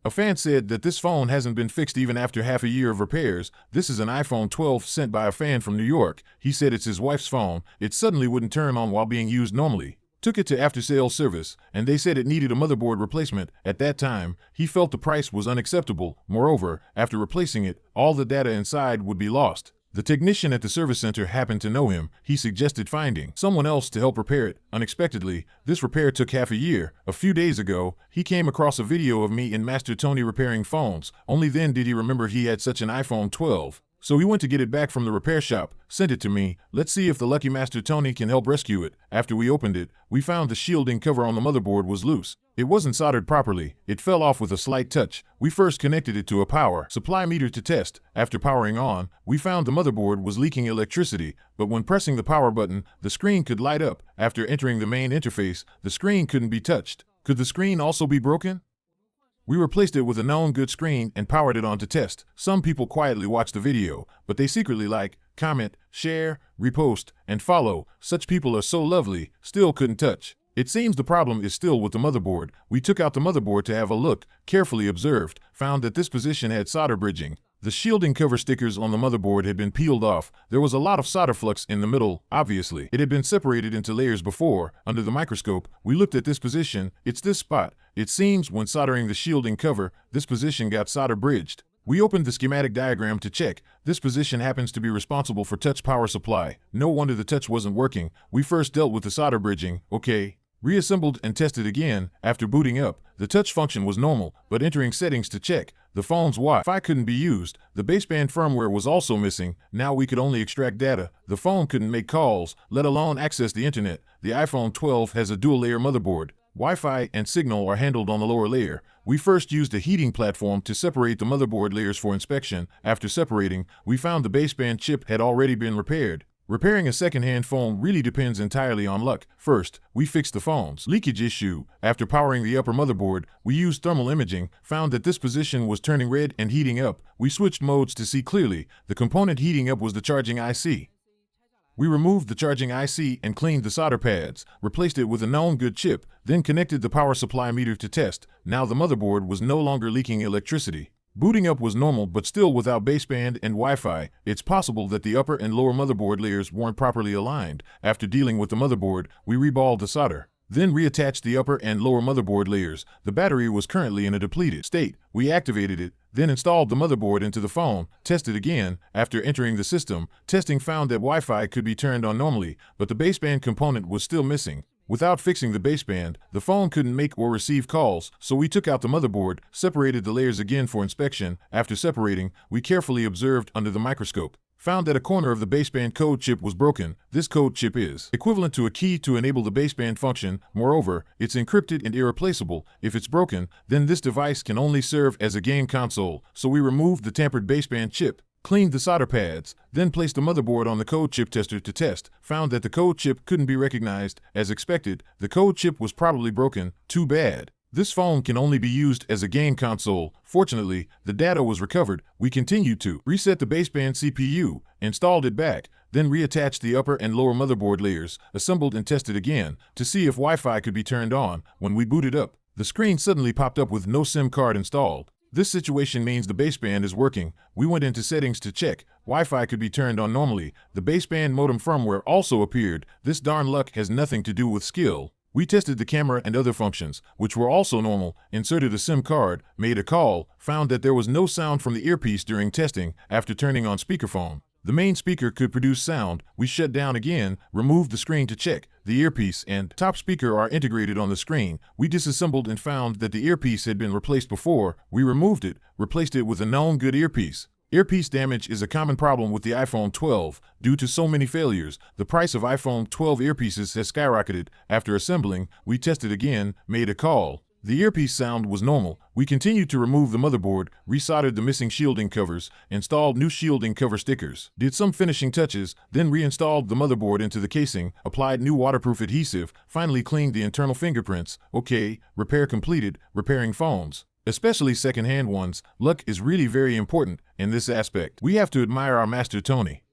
A fan said that this phone hasn't been fixed even after half a year of repairs. This is an iPhone 12 sent by a fan from New York. He said it's his wife's phone. It suddenly wouldn't turn on while being used normally. Took it to after-sales service, and they said it needed a motherboard replacement. At that time, he felt the price was unacceptable. Moreover, after replacing it, all the data inside would be lost. The technician at the service center happened to know him. He suggested finding someone else to help repair it. Unexpectedly, this repair took half a year. A few days ago, he came across a video of me and Master Tony repairing phones. Only then did he remember he had such an iPhone 12. So he went to get it back from the repair shop, sent it to me. Let's see if the lucky Master Tony can help rescue it. After we opened it, we found the shielding cover on the motherboard was loose. It wasn't soldered properly. It fell off with a slight touch. We first connected it to a power supply meter to test. After powering on, we found the motherboard was leaking electricity, but when pressing the power button, the screen could light up. After entering the main interface, the screen couldn't be touched. Could the screen also be broken? We replaced it with a known good screen and powered it on to test. Some people quietly watch the video, but they secretly like, comment, share, repost, and follow. Such people are so lovely, still couldn't touch. It seems the problem is still with the motherboard. We took out the motherboard to have a look, carefully observed, found that this position had solder bridging. The shielding cover stickers on the motherboard had been peeled off. There was a lot of solder flux in the middle, obviously. It had been separated into layers before. Under the microscope, we looked at this position. It's this spot. It seems when soldering the shielding cover, this position got solder bridged. We opened the schematic diagram to check. This position happens to be responsible for touch power supply. No wonder the touch wasn't working. We first dealt with the solder bridging. Okay. Reassembled and tested again. After booting up, the touch function was normal, but entering settings to check, the phone's Wi-Fi couldn't be used. The baseband firmware was also missing. Now we could only extract data. The phone couldn't make calls, let alone access the internet. The iPhone 12 has a dual-layer motherboard. Wi-Fi and signal are handled on the lower layer. We first used a heating platform to separate the motherboard layers for inspection. After separating, we found the baseband chip had already been repaired. Repairing a second-hand phone really depends entirely on luck. First, we fixed the phone's leakage issue. After powering the upper motherboard, we used thermal imaging, found that this position was turning red and heating up. We switched modes to see clearly. The component heating up was the charging IC. We removed the charging IC and cleaned the solder pads, replaced it with a known good chip, then connected the power supply meter to test. Now the motherboard was no longer leaking electricity. Booting up was normal, but still without baseband and Wi-Fi. It's possible that the upper and lower motherboard layers weren't properly aligned. After dealing with the motherboard, we reballed the solder, then reattached the upper and lower motherboard layers. The battery was currently in a depleted state. We activated it, then installed the motherboard into the phone, tested again. After entering the system, testing found that Wi-Fi could be turned on normally, but the baseband component was still missing. Without fixing the baseband, the phone couldn't make or receive calls, so we took out the motherboard, separated the layers again for inspection. After separating, we carefully observed under the microscope. Found that a corner of the baseband code chip was broken. This code chip is equivalent to a key to enable the baseband function. Moreover, it's encrypted and irreplaceable. If it's broken, then this device can only serve as a game console, so we removed the tampered baseband chip, cleaned the solder pads, then placed the motherboard on the code chip tester to test. Found that the code chip couldn't be recognized. As expected, the code chip was probably broken. Too bad. This phone can only be used as a game console. Fortunately, the data was recovered. We continued to reset the baseband CPU, installed it back, then reattached the upper and lower motherboard layers, assembled and tested again to see if Wi-Fi could be turned on. When we booted up, the screen suddenly popped up with no SIM card installed. This situation means the baseband is working. We went into settings to check. Wi-Fi could be turned on normally. The baseband modem firmware also appeared. This darn luck has nothing to do with skill. We tested the camera and other functions, which were also normal, inserted a SIM card, made a call, found that there was no sound from the earpiece during testing. After turning on speakerphone, the main speaker could produce sound. We shut down again, removed the screen to check. The earpiece and top speaker are integrated on the screen. We disassembled and found that the earpiece had been replaced before. We removed it, replaced it with a known good earpiece. Earpiece damage is a common problem with the iPhone 12. Due to so many failures, the price of iPhone 12 earpieces has skyrocketed. After assembling, we tested again, made a call. The earpiece sound was normal. We continued to remove the motherboard, resoldered the missing shielding covers, installed new shielding cover stickers, did some finishing touches, then reinstalled the motherboard into the casing, applied new waterproof adhesive, finally cleaned the internal fingerprints. Okay, repair completed. Repairing phones, especially second-hand ones, luck is really very important in this aspect. We have to admire our Master Tony.